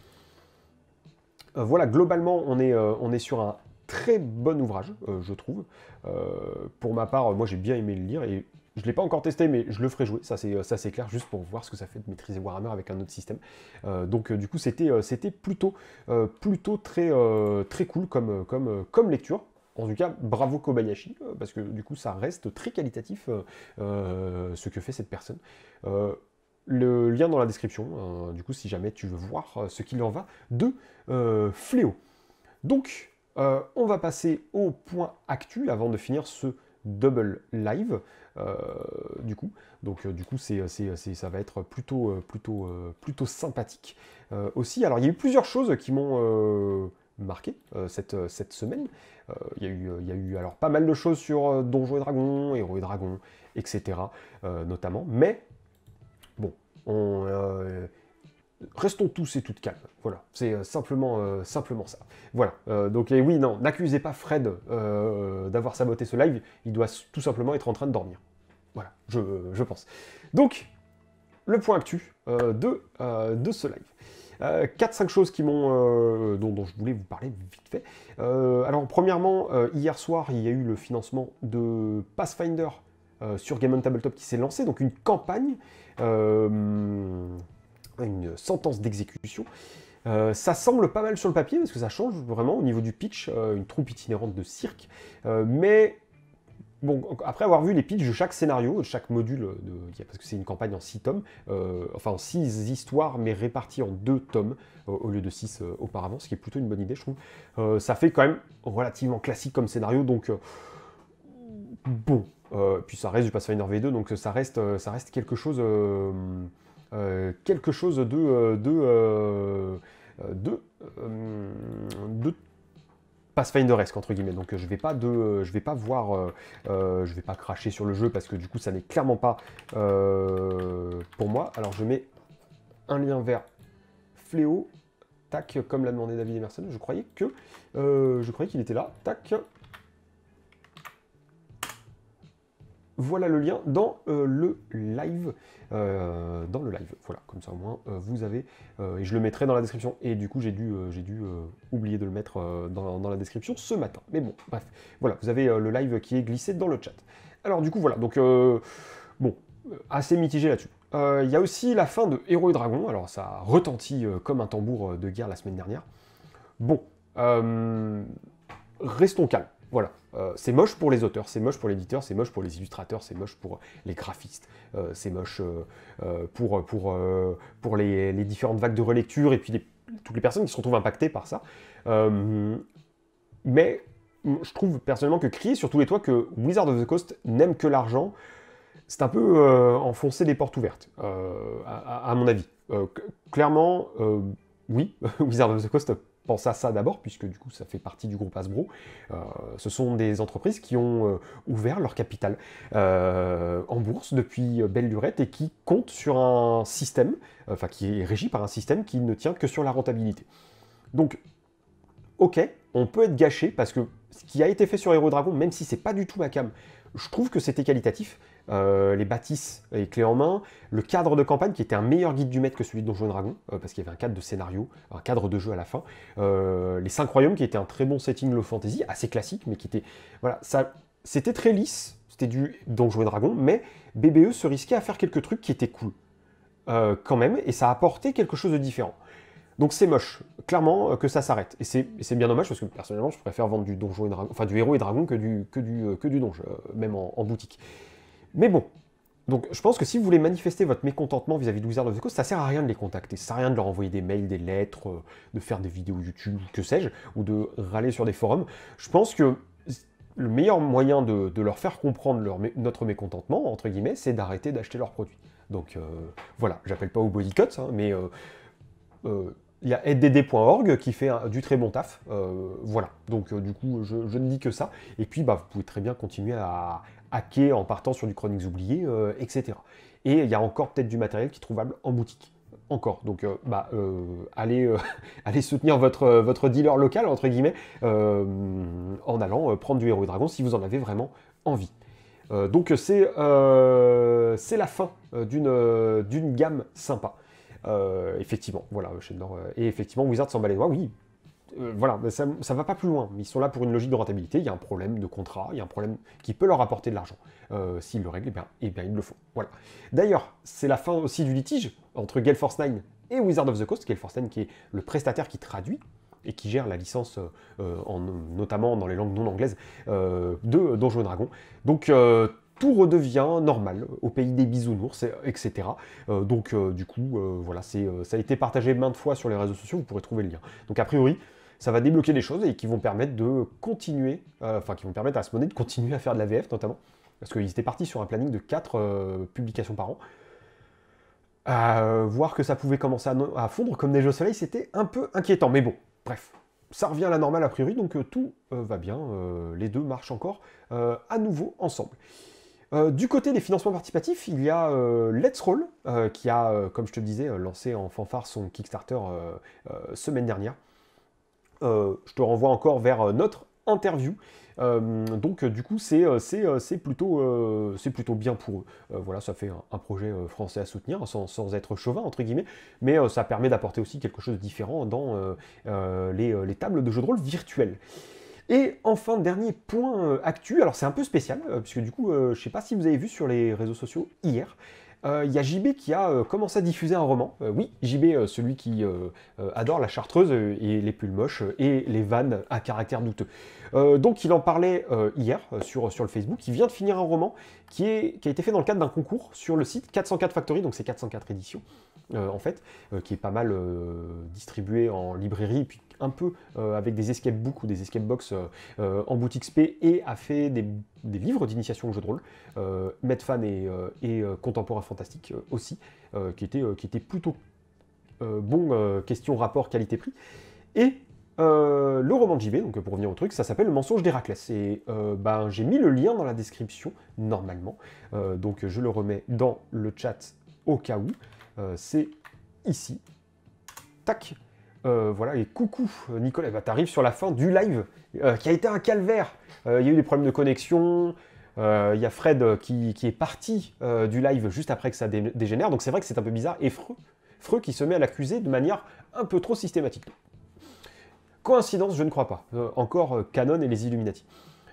Voilà, globalement, on est sur un très bon ouvrage, je trouve. Pour ma part, moi j'ai bien aimé le lire, et je ne l'ai pas encore testé, mais je le ferai jouer, ça c'est clair, juste pour voir ce que ça fait de maîtriser Warhammer avec un autre système. Donc du coup, c'était plutôt très, très cool comme lecture. En tout cas, bravo Kobayashi, parce que du coup, ça reste très qualitatif ce que fait cette personne. Le lien dans la description, du coup, si jamais tu veux voir ce qu'il en va de Fléau. Donc, on va passer au point actu avant de finir ce double live, du coup. Donc, du coup, ça va être plutôt sympathique aussi. Alors, il y a eu plusieurs choses qui m'ont marqué cette semaine. Il y a eu alors pas mal de choses sur Donjons et Dragons, Héros et Dragons, etc. Notamment. Mais, bon, restons tous et toutes calmes. Voilà, c'est simplement ça. Voilà, donc oui, non, n'accusez pas Fred d'avoir saboté ce live, il doit tout simplement être en train de dormir. Voilà, je pense. Donc, le point actu de ce live. 4-5 choses qui dont je voulais vous parler vite fait. Alors, premièrement, hier soir, il y a eu le financement de Pathfinder sur Game on Tabletop qui s'est lancé, donc une campagne, une sentence d'exécution. Ça semble pas mal sur le papier, parce que ça change vraiment au niveau du pitch, une troupe itinérante de cirque, mais bon, après avoir vu les pitchs de chaque scénario, de chaque module, parce que c'est une campagne en 6 tomes, enfin en 6 histoires, mais réparties en 2 tomes, au lieu de 6 auparavant, ce qui est plutôt une bonne idée, je trouve. Ça fait quand même relativement classique comme scénario, donc bon, puis ça reste du Pathfinder V2, donc ça reste quelque chose de Pathfinderesque entre guillemets. Donc je vais pas cracher sur le jeu parce que du coup ça n'est clairement pas pour moi. Alors je mets un lien vers Fléau, tac, comme l'a demandé David Emerson. Je croyais qu'il était là, tac. Voilà le lien dans le live. Voilà, comme ça au moins vous avez, et je le mettrai dans la description. Et du coup j'ai dû oublier de le mettre dans la description ce matin. Mais bon, bref, voilà, vous avez le live qui est glissé dans le chat. Alors du coup voilà, donc bon, assez mitigé là-dessus. Il y a aussi la fin de Héros et Dragons. Alors ça a retenti comme un tambour de guerre la semaine dernière. Bon, restons calmes. Voilà, c'est moche pour les auteurs, c'est moche pour l'éditeur, c'est moche pour les illustrateurs, c'est moche pour les graphistes, c'est moche pour les différentes vagues de relecture et puis toutes les personnes qui se retrouvent impactées par ça. Mais je trouve personnellement que crier sur tous les toits que Wizards of the Coast n'aime que l'argent, c'est un peu enfoncer des portes ouvertes, à mon avis. Clairement, oui, Wizards of the Coast pense à ça d'abord, puisque du coup ça fait partie du groupe Hasbro. Ce sont des entreprises qui ont ouvert leur capital en bourse depuis belle lurette et qui comptent sur un système, enfin qui est régi par un système qui ne tient que sur la rentabilité. Donc, ok, on peut être gâché parce que ce qui a été fait sur Héros Dragon, même si c'est pas du tout ma cam, je trouve que c'était qualitatif. Les bâtisses et clés en main, le cadre de campagne qui était un meilleur guide du maître que celui de Donjons et Dragons, parce qu'il y avait un cadre de scénario, un cadre de jeu à la fin. Les 5 royaumes qui était un très bon setting low fantasy, assez classique, mais qui était... Voilà, ça, c'était très lisse, c'était du Donjons et Dragons, mais BBE se risquait à faire quelques trucs qui étaient cool, quand même, et ça apportait quelque chose de différent. Donc c'est moche, clairement, que ça s'arrête. Et c'est bien dommage, parce que personnellement, je préfère vendre du donjon et dragon, enfin du héros et dragon que du donjon, même en boutique. Mais bon, donc je pense que si vous voulez manifester votre mécontentement vis-à-vis de Wizards of the Coast, ça sert à rien de les contacter, ça sert à rien de leur envoyer des mails, des lettres, de faire des vidéos YouTube, que sais-je, ou de râler sur des forums. Je pense que le meilleur moyen de leur faire comprendre notre mécontentement, entre guillemets, c'est d'arrêter d'acheter leurs produits. Donc voilà, j'appelle pas au boycott, hein, mais il y a aidd'd.org qui fait du très bon taf, voilà. Donc du coup, je ne dis que ça. Et puis, bah, vous pouvez très bien continuer à hacker en partant sur du Chroniques oubliées, etc. Et il y a encore peut-être du matériel qui est trouvable en boutique. Encore. Donc, allez, allez soutenir votre dealer local, entre guillemets, en allant prendre du Héros et Dragon si vous en avez vraiment envie. Donc, c'est la fin d'une gamme sympa. Effectivement, voilà, Shenlong, et effectivement, Wizard s'en bat les doigts, oui. Voilà, mais ça ne va pas plus loin. Ils sont là pour une logique de rentabilité. Il y a un problème de contrat, il y a un problème qui peut leur apporter de l'argent. S'ils le règlent, eh bien, ils le font. Voilà. D'ailleurs, c'est la fin aussi du litige entre Gale Force 9 et Wizard of the Coast. Gale Force 9 qui est le prestataire qui traduit et qui gère la licence, notamment dans les langues non anglaises, de Donjons et Dragons. Donc, tout redevient normal au pays des bisounours, etc. Du coup, voilà, ça a été partagé maintes fois sur les réseaux sociaux, vous pourrez trouver le lien. Donc a priori, ça va débloquer des choses et qui vont permettre de continuer, qui vont permettre à Asmodée de continuer à faire de la VF notamment, parce qu'ils étaient partis sur un planning de 4 publications par an. Voir que ça pouvait commencer à fondre comme neige au soleil, c'était un peu inquiétant, mais bon, bref. Ça revient à la normale a priori, donc tout va bien, les deux marchent encore à nouveau ensemble. Du côté des financements participatifs, il y a Let's Roll, qui a, comme je te le disais, lancé en fanfare son Kickstarter semaine dernière. Je te renvoie encore vers notre interview. Du coup, c'est plutôt bien pour eux. Voilà, ça fait un projet français à soutenir, sans être chauvin, entre guillemets, mais ça permet d'apporter aussi quelque chose de différent dans les tables de jeux de rôle virtuelles. Et enfin, dernier point actu, alors c'est un peu spécial, puisque du coup, je ne sais pas si vous avez vu sur les réseaux sociaux hier, il y a JB qui a commencé à diffuser un roman. Oui, JB, celui qui adore la chartreuse et les pulls moches et les vannes à caractère douteux. Donc il en parlait hier sur le Facebook. Il vient de finir un roman qui a été fait dans le cadre d'un concours sur le site 404 Factory, donc c'est 404 éditions en fait, qui est pas mal distribué en librairie, puis un peu avec des escape books ou des escape box en boutique spé, et a fait des livres d'initiation au jeu de rôle, Medfan et Contemporain Fantastique aussi, qui étaient plutôt bon question rapport qualité-prix. Et le roman de JB, donc pour revenir au truc, ça s'appelle Le mensonge d'Héraclès. Et j'ai mis le lien dans la description, normalement. Donc je le remets dans le chat au cas où. C'est ici. Tac. Voilà, et coucou Nicolas, t'arrives sur la fin du live, qui a été un calvaire. Il y a eu des problèmes de connexion, il y a Fred qui est parti du live juste après que ça dégénère, donc c'est vrai que c'est un peu bizarre, et Freux qui se met à l'accuser de manière un peu trop systématique. Coïncidence, je ne crois pas. Encore Canon et les Illuminati.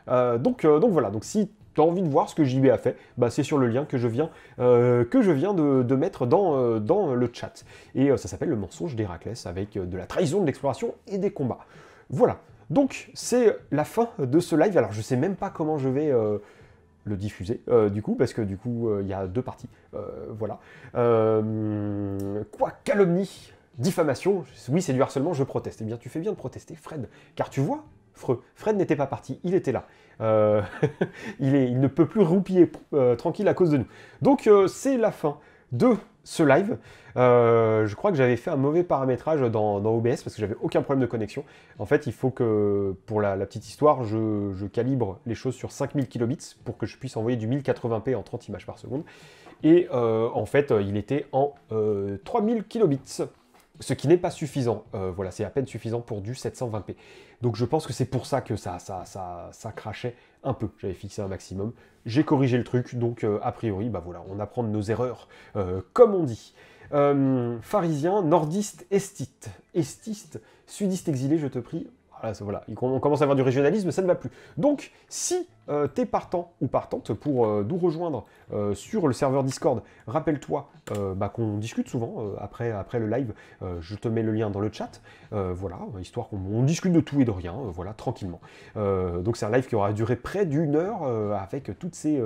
Donc voilà, donc si tu as envie de voir ce que JB a fait, c'est sur le lien que je viens de mettre dans le chat. Et ça s'appelle Le mensonge d'Héraclès, avec de la trahison, de l'exploration et des combats. Voilà, donc c'est la fin de ce live. Alors je sais même pas comment je vais le diffuser, du coup, parce que du coup, il y a 2 parties. Voilà. Quoi, calomnie, diffamation, oui, c'est du harcèlement, je proteste. Eh bien, tu fais bien de protester, Fred, car tu vois, Fred n'était pas parti, il était là. Il ne peut plus roupiller tranquille à cause de nous. Donc, c'est la fin de ce live. Je crois que j'avais fait un mauvais paramétrage dans OBS parce que j'avais aucun problème de connexion. En fait, il faut que, pour la petite histoire, je calibre les choses sur 5000 kilobits pour que je puisse envoyer du 1080p en 30 images par seconde. Et en fait, il était en 3000 kilobits. Ce qui n'est pas suffisant. Voilà, c'est à peine suffisant pour du 720p. Donc je pense que c'est pour ça que ça crachait un peu. J'avais fixé un maximum. J'ai corrigé le truc, donc a priori, voilà, on apprend de nos erreurs, comme on dit. Pharisien, nordiste, estiste, sudiste exilé, je te prie. voilà. On commence à avoir du régionalisme, ça ne va plus. Donc, si tu es partant ou partante pour nous rejoindre sur le serveur Discord, rappelle-toi qu'on discute souvent après le live. Je te mets le lien dans le chat. Voilà, histoire qu'on discute de tout et de rien, voilà, tranquillement. Donc c'est un live qui aura duré près d'une heure avec toutes ces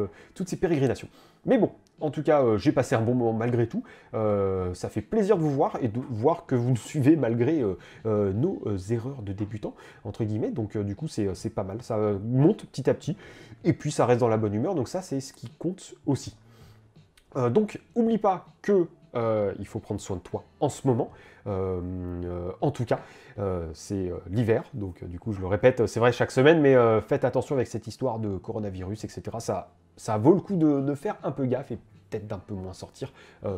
pérégrinations. Mais bon, en tout cas, j'ai passé un bon moment malgré tout. Ça fait plaisir de vous voir et de voir que vous nous suivez malgré nos erreurs de débutants, entre guillemets. Donc du coup, c'est pas mal. Ça monte petit à petit. Et puis, ça reste dans la bonne humeur. Donc ça, c'est ce qui compte aussi. Donc, oublie pas que il faut prendre soin de toi en ce moment. En tout cas, c'est l'hiver, donc du coup je le répète, c'est vrai chaque semaine, mais faites attention avec cette histoire de coronavirus, etc. Ça vaut le coup de faire un peu gaffe et peut-être d'un peu moins sortir,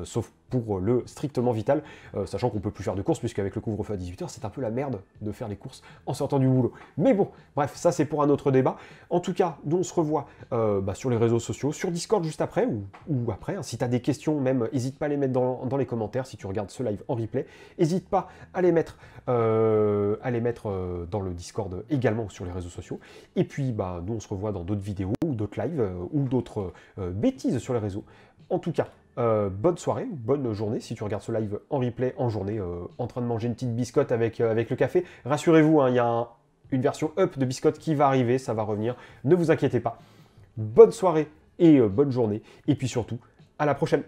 sauf pour le strictement vital, sachant qu'on peut plus faire de courses, puisqu'avec le couvre-feu à 18h, c'est un peu la merde de faire les courses en sortant du boulot. Mais bon, bref, ça c'est pour un autre débat. En tout cas, nous on se revoit sur les réseaux sociaux, sur Discord juste après, ou après. Hein. Si tu as des questions, même, n'hésite pas à les mettre dans les commentaires, si tu regardes ce live en replay. N'hésite pas à les mettre, dans le Discord également sur les réseaux sociaux. Et puis, nous on se revoit dans d'autres vidéos, ou d'autres lives, ou d'autres bêtises sur les réseaux. En tout cas, bonne soirée, bonne journée si tu regardes ce live en replay, en journée, en train de manger une petite biscotte avec le café. Rassurez-vous, il y a une version up de biscotte qui va arriver, ça va revenir, ne vous inquiétez pas. Bonne soirée et bonne journée, et puis surtout, à la prochaine.